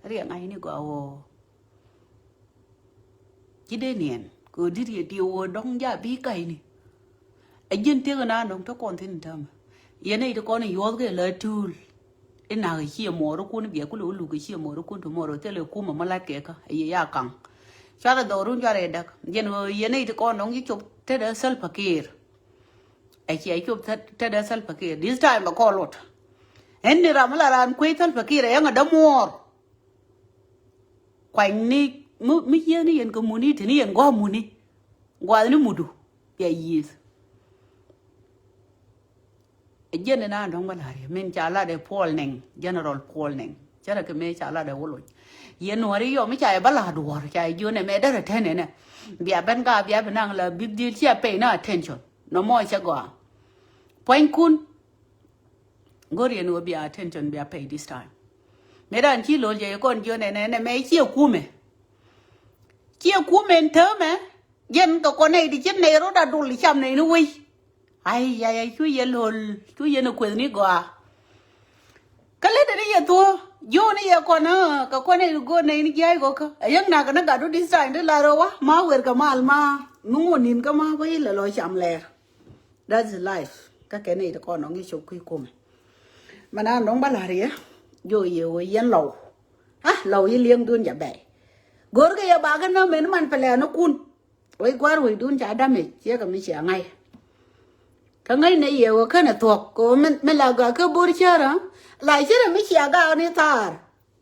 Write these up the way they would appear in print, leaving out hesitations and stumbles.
riêng ai ni go chỉ đến niên cứ đi thì điều đông giá bí cây ni ấy dân tiếng na đông cho con thiên thầm yên này cho con này vô cái lời tool em nào cái chia mồ đó con biết con lú cái chia mồ đó con thùng mồ đó thế là con mà lại kẹt à ấy ya căng cho là đồ luôn cho đấy đặc yên này cho con đông chỉ chụp thế đó self fakir ấy chỉ chụp thế đó self fakir this time mà call out em đi làm là làm quay self fakir ấy nghe đâm mồ quanh ni mi ye ni en ko muni tini en go muni gwa ni mudu ya yis e jene na ndong balari men chala de Paul neng general Paul neng chara ke me chala de wolo ye nori yo mi cha bala duor cha yu ne me da ten ne bia ben ga bia benang la big deal cha pay na attention no mo cha go point kun gori no bia attention bia pay this time me dan chi lo je kon yo ne me chi ku me chia của mình thớ mà dân tụi con này thì chết này nó đã đủ lịch trăm này nó quy ai chú dân hồn chú dân nó quyền ní gòa cái lấy đây giờ thua vô này giờ con á cái con này con này nó dai gò cơ dân nào cái nó cả nó design đó là đâu á má quên cả mal mà muốn một nhìn cái má với là lối chậm lẹ that's life cái này tụi con nó nghe chụp quy cùng mà nó bắt là gì á vô dân lầu lầu với liêng tuôn giả bể gor cái ya bagan nó men man pele nó kun oi gwar oi dun cha dame che ka mi cha ngai ka ngai ne ye wa kana thuộc ko men la ga ka bur chara la chara mi cha ga ni tar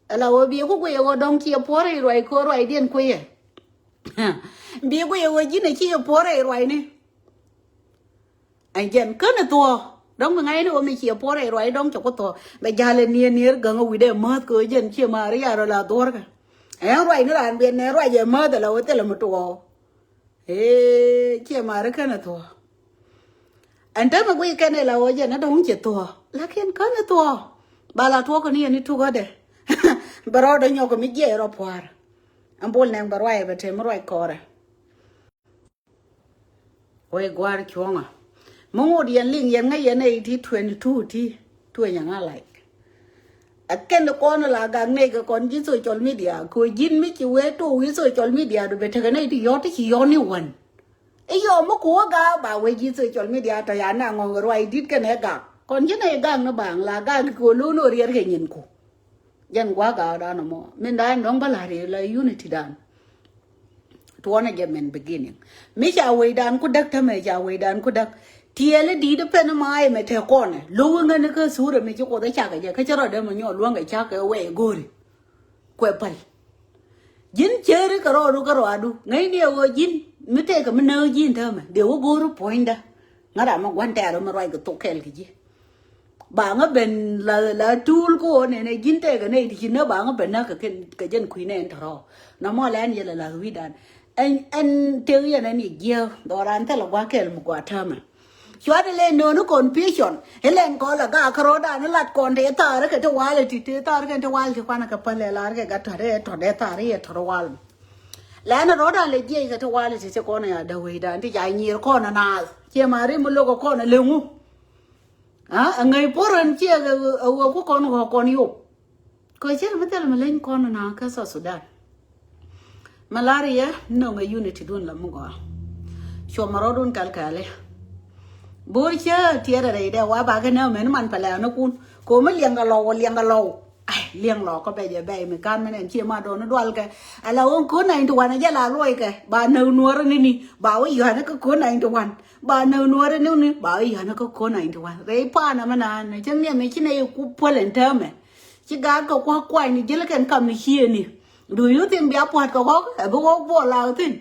la wo bi ko ye wo dong chi pore roi ko roi dien ko ye bi ko ye wo ji ne chi pore roi ni ai jen kana to dong ngai no mi chi pore roi dong cho ko to ba ja le ni ga ngo wi de ma ko jen chi ma ri ya la dor ka em rồi nó làm việc này rồi giờ mơ từ lâu tới là một tuần, chia mà nó cái này tuần, anh tới mà quay cái này là giờ nó đông chỉ tuần, là cái cái này tuần, bà là tuần cái này anh thu cái đấy, bà rồi đó nhau cái mấy giờ rồi phá, anh bol nàng bà rồi bà thêm rồi coi rồi, ôi qua chuông à, mong đi anh liên yên ngay giờ này thì 22 thì tuổi nhà ngay lại. Cái nó con là gang này cái con chỉ social media, coi dính mấy chiếc vé tu với social media rồi về cái này thì gió thì chỉ gió nhiều hơn. Ấy gió mà cố ga bảo với dính social media tại anh nào ngồi rồi đi cái này gang, con cái này gang nó bằng là gang của luôn rồi cái nhìn cô, dân quá ga đó nó mà, mình đang nói bảo là unity đàn, tuần này mình beginning, mấy cháu quay đàn có đắc tham mấy cháu quay đàn có đắc. Thì là đi được bên mai mà theo con này, luôn ngay cái số rồi mình cho cô thấy chắc cái chỗ đó mà nhỏ luôn cái chắc cái quậy gori, quậy bẩn, dính chơi đấy cái rồi đủ, ngay điều dính, mới thấy cái mình nơ dính thôi mà, điều gori point đó, ngã đã mà quan trọng rồi mà rồi cái tổ kèl cái gì, bà ngã bên là tool cô này dính thấy cái này thì nó bà ngã bên nó cái dân quý này thôi, nó mà lên vậy là huy đàn, anh tiêu vậy này nhiều, đó là anh thấy là quá kèl một quả thơm mà. Chúa đi lên nó confusion, lên có là cái caro đã nó lật con thế ta cái thằng wall thì ta cái thằng wall thì quan cái phần là cái thằng đấy ta đấy thằng wall, lên nó đó là gì cái thằng wall thì sẽ con này đầu đó thì dài nhiều con nào, chỉ mà đi một lúc con là lưng, người bố anh chỉ có con yêu, coi chứ mà tên là lên con nào cái sao Sudan, malaria nó người unity luôn là mua, cho mà rồi luôn calcale. Bố chứ thiệt là đây quá bà cái nào mà nó man phải là nó cún cố mới liang cái lầu liang lò có bây giờ bây mình can mấy anh chia mà đồ nó đoan cái là ông cố này tụi anh là lôi cái bà nấu nuôi rồi nè bà ấy giờ nó có cố này tụi anh bà nấu nuôi rồi nè bà ấy giờ nó có cố này tụi anh đấy pa nó mà này chẳng nhẽ mấy cái này cũng phơi lên thơm mà chứ gà có quá quay này chỉ là cái cầm này chia nè đuổi nó tìm béo quạt có cái bố vợ lao thế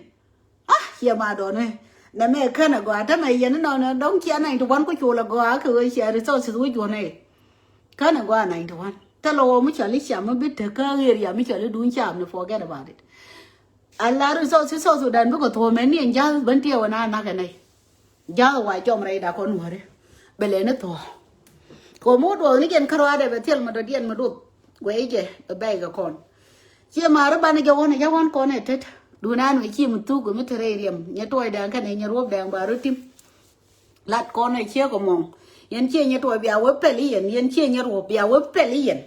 chia mà đồ này nè mẹ khơi là gòa thế này giờ nó đóng chia này tụi anh có chùa là gòa cứ chia rồi sao xử chùa này khơi là gòa này tụi anh ta lo mới trả lý chạm mới biết cái area mới trả lý đúng chạm nó forget about it anh là rồi sao đàn có thôi mấy niên giá vẫn tiêu na cái này giá ngoài trong này đã có nửa đấy bây giờ nó thôi có một đồ này kiện khơi đây về thiên mà đồ điện mà đồ quấy chứ ở đây cái con chia mà nó ban này giao con này thế đùa nan với chi một tu của mấy thầy điểm nhà tôi đang cái này nhà ruột đang bà rồi tim lát con này chia của mong yên chia nhà tôi béo với peli yên chia nhà ruột béo với peli yên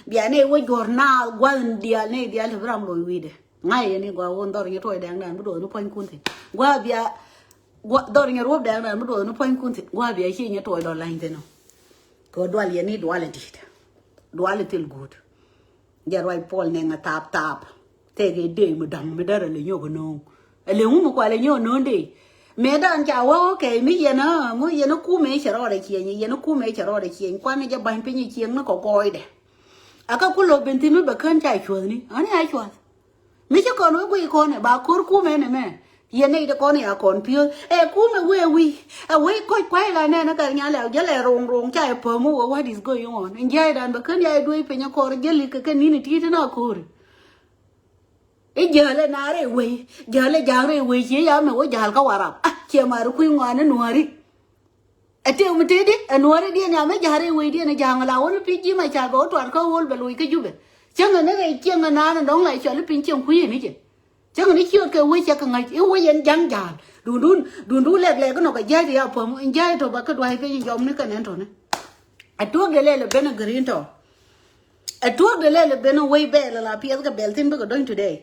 bia này với jornal quan dia là ram lôi vi de ngay này qua on đor như thôi đang đàn bắt đầu nó phanh cún thì qua bia đor như rùa đang đàn bắt đầu nó phanh cún thì qua bia khi như thôi đó là hình thế nào có dual này duality good giờ rồi Paul này ngã tap thế cái đề mà đằng mà đó là nhiều cái nông liệu mà qua là nhiều nông đi mẹ đang chào ok mấy giờ nó cú mẹ chở rồi kia giờ nó cú mẹ chở rồi kia quan này cho bánh bên như chiên nó có coi đấy à các cô lột bên tim nó bật khăn chạy chuột đi anh ai chuột mấy chú con nói quỳ con này bà cú mẹ này mẹ giờ này con này còn phiêu cú mẹ quỳ quay lại nè nó cả nhà lẹo giờ lại rong chạy phở mua what is going on anh trai đàn bật khăn chạy đuôi phải nhau con giờ lịch cái ní này tí thế nào cô giờ là nãy quỳ giờ là giang rồi quỳ chỉ giờ mà có giang có vào chỉ mà nó khuyên ngoài nó nuôi đi tiêu mà thế đi nuôi đi nhà mấy giang rồi quỳ đi này giang là nó pin chỉ mà chả có toàn có hôn về lùi cái chú vậy chẳng là nó cái chiên là nó đóng lại cho nó pin chiên khuyên này chứ chẳng là nó chưa cái quỳ chắc ngày yêu quỳ anh giang giang đun lẹ cái nó cái dây thì à phồng anh dây rồi bà cái đuôi cái giống nó cái này thôi này tuốt để lên là bên green thôi tuốt để lên là bên way back là phía cái belt thing bây giờ doing today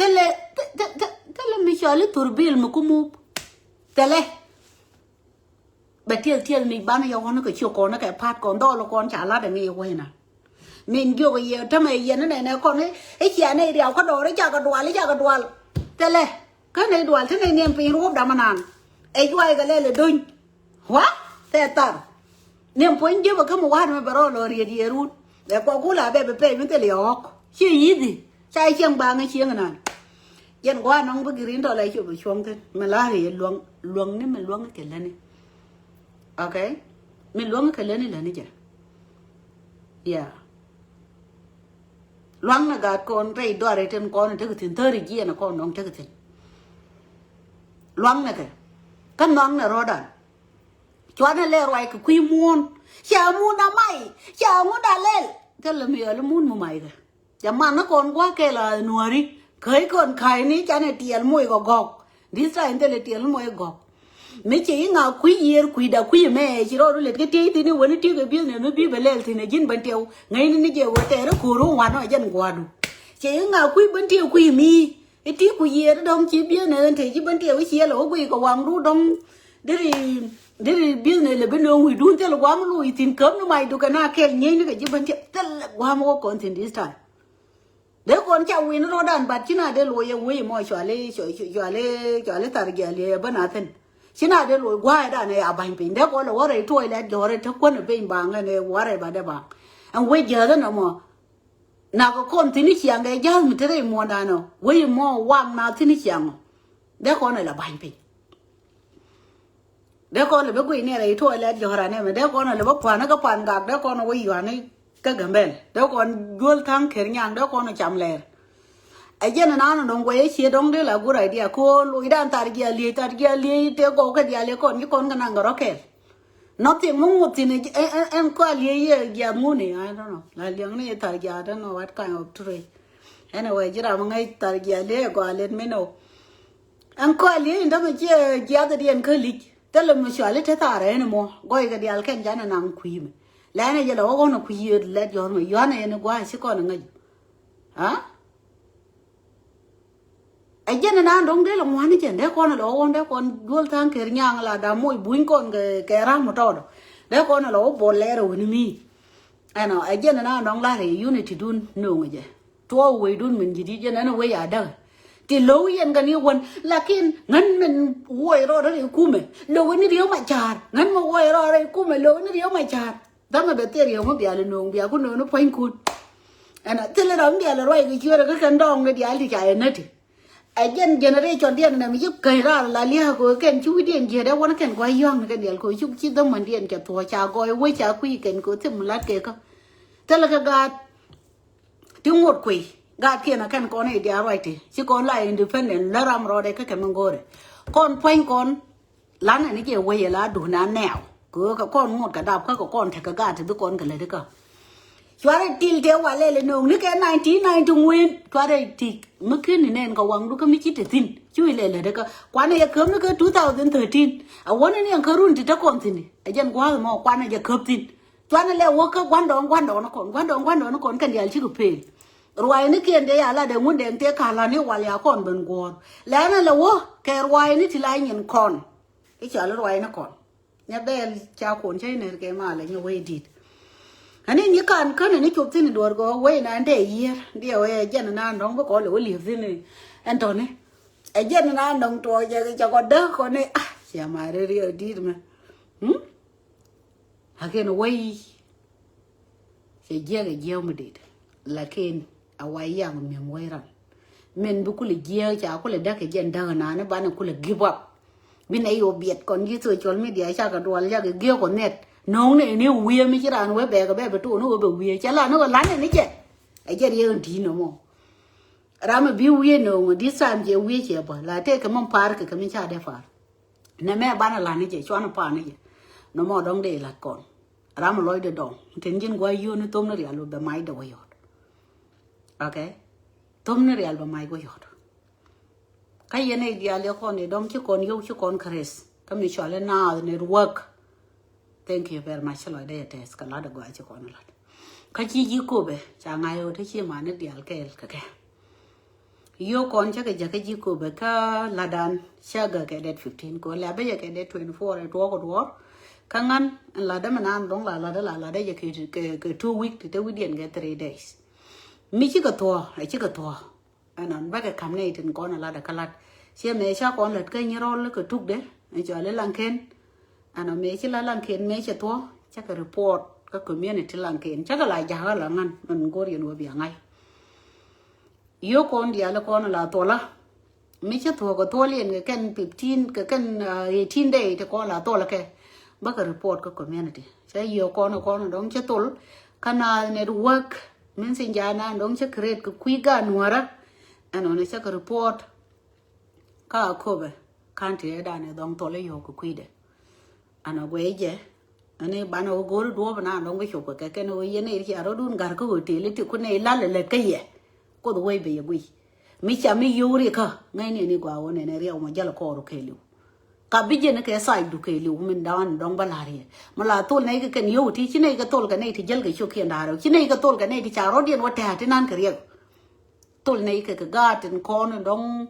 tele mi chale turbil mo kumu tele betil mi bana ya wono ko choko na ka pat kon do lo kon chala de mi ko hina min gyo ye tama ye na kon e chia ne ria ko do re ja ka dwal tele ka ne dwal te ne nem pin ro da manan e jwai ga le dun wa te tar nem poin je ba ka mo wa me baro lo ri di ru le ko ku la be mi te le ok chi yi di sai chiang ba ngai chiang na dân qua nó không green đó lại chụp xuống thế mà lá thì luồng nên mình luồng cái lên này ok mình luồng cái lên này là này chứ yeah luồng là gạt con đây đua đây trên con này cái thơ thì kia là con nó cái thìn luồng này cái luồng là rồi đó cho nên là rồi cái quy môn chả muốn đã lên thế là mình là muốn mày rồi chả mà nó còn quá cái là nuôi đi khởi con khai ní cha này tiền mua gọc đi ra anh ta tiền mua gọc mấy chị ngào quý đã quý mẹ chỉ rồi lấy cái tí thì nó vẫn tí cái biết này nó biết về lên thì nó dính bên tiêu ngay nó giờ vừa té nó khổ luôn hoàn nó dân qua đủ chị ngào quý bên tiêu quý mi cái tí quý gì đó đông chỉ biết này thì chỉ bên tiêu cái chia lỗ quý có hoàng đu đông để biết này là bên ông hủy đun thế là quá lùi tiền cấm nó mày đủ cái na kẹt nhây nó cái chỉ bên tiêu tất là quá mua còn tiền đi sai để con cháu win nó đàn bát chỉ là để lùi win mọi chuyện lấy tar gia lấy bên nào thế chỉ là để lùi qua đó này à bánh pin để con là quá rồi thôi là rồi rồi thắc quân ở bên bang này quá rồi bà để bang anh win giờ đó nó mà nào có con thì nó chẳng cái giá mình thấy mua đàn nó win mua vàng nào thì nó chẳng để con này là bánh pin để con là biết này rồi thôi là rồi này mà để con là biết quan nó có quan gạt để con là win này cái gần bên đó còn gol thang khởi nhang đó con là chậm lẹ ấy cho nên nó đồng quay chia đồng đấy là cái này đi cô lùi đàn tar gia li te có cái dia li con cái năng đó kẹt nó thì muốn một thì này em có li gia mu này I don't know là liang này tar gia đó nó what kind of tree anyway chỉ là một ngày tar gia li có lên mấy nô em có li đó mà chia gia đó đi anh khởi lịch đó là một số lịch thế ta rồi nó mua gọi cái dia cái giá nó năng quý mà lại này giờ đó con nó quý lệ gió mà gió này nó qua sẽ còn ngay hả ấy cho nên anh đúng đấy là ngoan đấy chứ đấy con là đó con đấy con đuôi thang kẹt nhang là đã môi bún con cái ram một trâu đấy con là đó bò lẹ rồi mi anh nói ấy cho nên anh đúng là thì unity đun nương rồi chứ tua quay đun mình chỉ đi cho nên nó quay ở đâu thì lâu yên cái nhiều quân là khi ngân mình quay rồi đó thì cú mình lâu cái điều mà chả ngân mà quay rồi đây cú mình lâu cái điều mà chả đó mà bé tiền nhiều mà bé lên nương bé cũng nó phanh cún anh nói thế là đó bé là rồi cái chuyện là cái căn đong cái đi chạy nữa thì ai dân generation điện này mới giúp cây ra là lia của cái chú điện gì đó nó cần quay young cái điện của chú chỉ đông mình điện cái thua cha gọi với cha quy cái của thêm một lát kia cơ thế là cái gạt tiếng một quỷ gạt kia là cần con này đi rồi thì chứ con lại independent là làm rồi đấy cái mông gọi con phanh con lán này nó chỉ quay là đủ nán nẻo cứ các con một cả đạp các con thấy cái gạt thì con cái lấy đấy cơ cho nên tiền tiêu vào lên nông nước cái này tí này trung nguyên cho nên thì mức kia này nên có quăng đôi cái mấy chỉ để tin chú ý lên đấy cơ quan này cướp nó cứ 2013 à quan này anh cướp thì ta còn tin này dân quá mà quan này giờ cướp tin Chwana le woka gwando no kon kan yal chi ku pel ruai ni kien de ala de ngun de te kala ni wal ya kon ben gor la na la wo ke ruai ni tilai nyen kon e cha la ruai na kon nya bel cha kon chai ne ke ma le ni we dit ani ni kan ni chup tin dor go we na de yer de we jen na ndong ko le li tin antone e jen na ndong to je cha ko de ko ne ah ya ma re ri dit me hagen we se je mu dit lakin awai yang men wairan men bu kule je cha kule da ke jen da na ne ba na kule give up bin ai obiet kon gi social media cha ka dwal ya ke ge ko net nong ne ni wi mi chi ran we be ka be tu no be wi cha la no ko lan ne je ai je ye ndi no mo ram bi wi no di sam je wi che ba la te ka mon par ka min cha de far ne me ba na la ne je chwa na pa ne je no mo dong de la kon ram loy de dong tin jin gwa yu no tom na ria lo be mai de wa okay tom ne real ba mai go yot kai ye ne dia le kon ne dom chi kon yu chi kon kres ka mi chale na ne work thank you very much lo de tes ka la da go chi kon la ka chi ji ko be cha ngai o the chi ma ne dia ke ka yo kon cha ke ja ke ji ko be ka la dan sha ga ke det 15 ko la be ke det 24 to ko do ka ngan la da manan dong la da ye ke 2 week te we dien ke 3 days mi chi ka to ai chi ka to anan ba ka kam nei tin kon la da kalat che me cha kon let ke ni rol ke tuk de ai cho le lang ken ana me chi la lang ken me che to cha ka report ka community lang ken cha ka la ja la ngan man go ri no bi ngai yo kon dia la kon la to la mi che to ko to lien ke ken 15 ke ken 18 day te ko la to la ke ba ka report ka community cha yo kon dong che tol kana network men sin jana dong che create ku ga nuara ano ne cha report ka Akobo kanti da ne dong to le yo ku de ano gweje ane bana go do bana dong be chop ka no ye ne ri aro dun gar ko te le ti ku ne la le ke ye ko do we be ye gwi mi cha mi yuri ka ngai ne gwa wo ne ri o ma jal ko ro ke lu ka bije ne ke sai du ke lu min dan dong balari mala tol ne ke yo ti chi ne ka tol ka ne ti jel ke chok da ro chi ne ka tol ka ne ti cha ro dien wa ta ti nan ke ri tol ne ke ga tin kon dong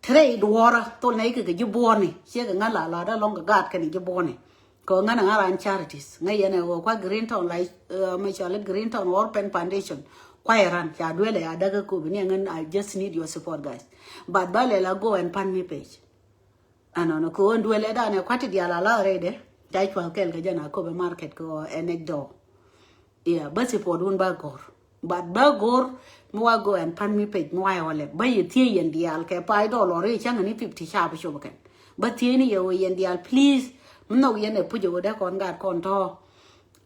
tre duora tol ne ke ju boni che ga ngala la da long ga ka ni ju boni ko ngana ngara an charities ngai ne wo kwa green town lai ma cha le green town open foundation kwa ran cha dwele ya daga ko bi ne ngan I just need your support guys but bale la go and pan me page ano no ko ndwele da ne kwati dia la rede dai kwa kel ga jana ko be market ko enekdo yeah but support dun ba gor but ba gor mo go and pan me page mo ay wale ba ye tie yen dial ke pa do lo re chang ni 50 sha ba sho ken ba tie ni yo yen dial please no yen e pujo da kon ga kon to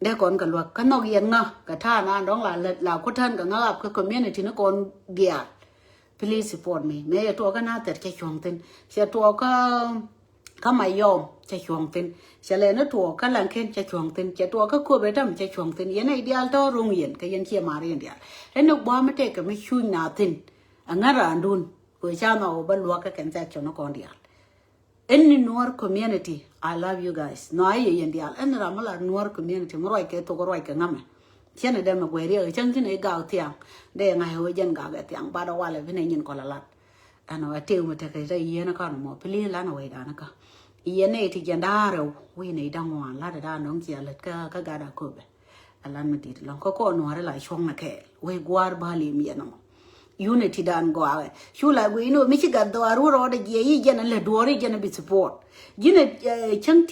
de kon ka lwa ka no yen nga ka tha na dong la ko tan ka nga ka community no kon dia please support me me to ka na ter ke chong tin se to ka mai yom che chong tin se le no to ka lan ken che chong tin che to ka ko be dam che chong tin yen ai dial to rung yen ka yen che ma yen dial e no ba me te ka me chu na tin angara andun ko cha ma o ba lwa ka ken cha chong kon dial any Nuer community I love you guys no ai yen dial en ramala Nuer community mo roi ke to ko roi ke ngame chene de ma gweri e chang chine ga tiang de ngai ho jen ga ga tiang ba do wale vine nyin ko la lat ano ateu mate ke re yena ka no mo pili la na we da na ka yene ti jandaro we ne dang wan la da nong chia let ka ga da ko be alan me dit lon ko no re la chong na ke we gwar ba li mi no unity dan go awe shula we no mi chi ga do aru ro de ye yi jena le do ri jena bi support jine chang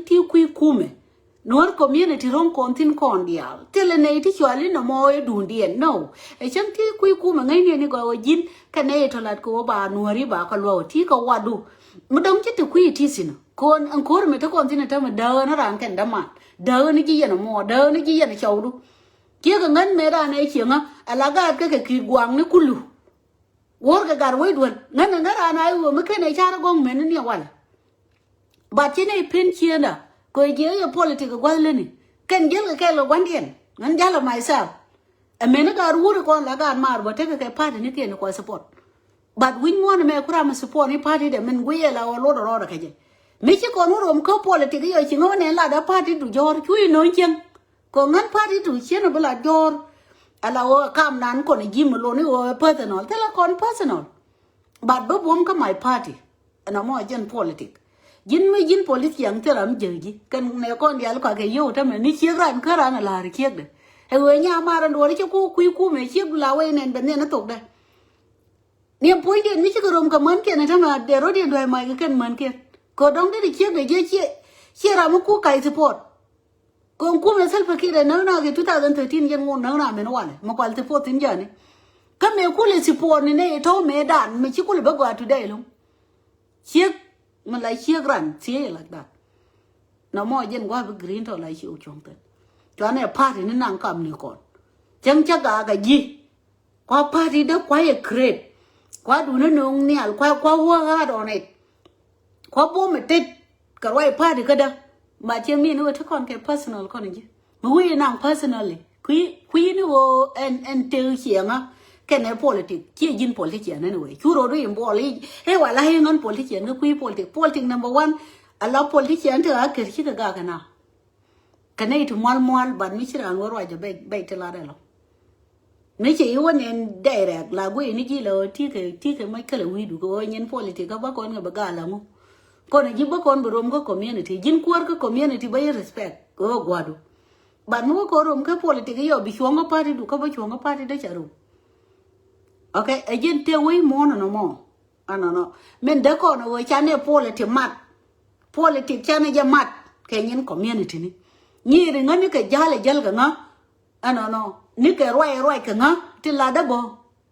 ti ku kume Nuer community ron kontin kon dial tele ne ti chwali no mo e dundien no e chang ti ku ma ngai ne go jin ka ne to lat ko ba nuori ba ka lo ti ko wadu mudong ti ku ti sin kon an kor me to kon tin ta ma da na ran ken da ma da ni ji yana mo da ni ji yana chawdu ki ga ngan me ra ne chi nga ala ga ka ki gwang ni kulu wor ga gar we duan ngan ngara na wo me ke ne chara gong me ni wala ba ti ne pin chi na ko je yo politic gwal ni ken jel ke lo gwandien ngan jalo myself a mena ga ruur ko la ga mar bo te ke party ni ken ko support but win one me kura ma support ni party de men gwe la lo ro ke je mi chi ko no rom ko politic yo chi ngone la da party du jor chui no chen ko ngan party tu chen bla dor ala o kam nan ko ni jim lo ni o personal tela kon personal but bo bom ka my party ana mo jen politic jin me jin politic yang teram jeji kan ne kon yal ko ke yo ta me ni chi ran ka ran la ri kek de e we nya ma ran do ri ku ku me chi la we nen ben ne na tok de niệm phối điện với cái rồng cảm ơn kia này thằng nào để rồi điện thoại mày cái cần mơn kia có đóng đấy thì chiếc để chia ra một cú cày support còn cú mình self kia này nó cái 2013 dân ngôn nó mình nói này mà quay support tin giờ này cái mẹ cú lấy support này thôi mẹ đàn mẹ chỉ cú lấy bắt qua today luôn chiếc mình lấy chiếc rắn chia like that nó mọi dân qua với green thôi lấy chịu chung tên cho nên party nó năng cầm nhiều còn chẳng chắc cái gì qua party đó quá great quá đủ nó nung nè quá hoa đồ này quá bố mẹ tết cả loại party cái đó mà chưa mi nữa thắc con cái personal con này chứ mà quý nàng personally quý nó en tiêu chuyện á cái này politics chia dân politics này nữa chú rồi đấy bỏ đi hay gọi là hay ngon politics nó quý politics number one à lo politics thì à cái gì cái nào cái này thì mal bạn mới chỉ là ngồi rồi cho bay tới là đây rồi nếu chỉ yêu anh direct là quê ní chỉ là thi cái mấy cái là quy đủ cái nhân politics các bác con người bác là mu con này giúp bác con bơm có community jin kuar cái community bay respect có quá đủ bạn mua có rom cái politics cái bị chuông cái party đủ các bác chuông cái party đấy chả đủ ok agent tiêu quy mua nó mua nó mình đã có nó với cha này politics cha này giờ mặt cái nhân community này như thế ngân cái jal cái nó ni ke roi ke nga ti la da bo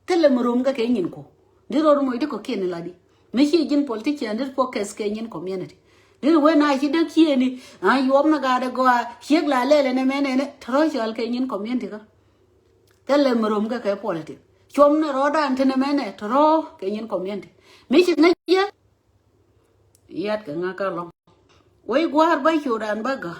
te le murum ga ke nyin ko ni ro mo ide ko ke ni la di me chi jin politics and focus ke nyin community ni we na chi de chi ni a yom na ga de go hiek la le ne me ne thro chal ke nyin community ka te le murum ga ke politics chom na ro dan te ne me ne thro ke nyin community me chi na ye yat ka nga ka long we gwar ba chu dan ba ga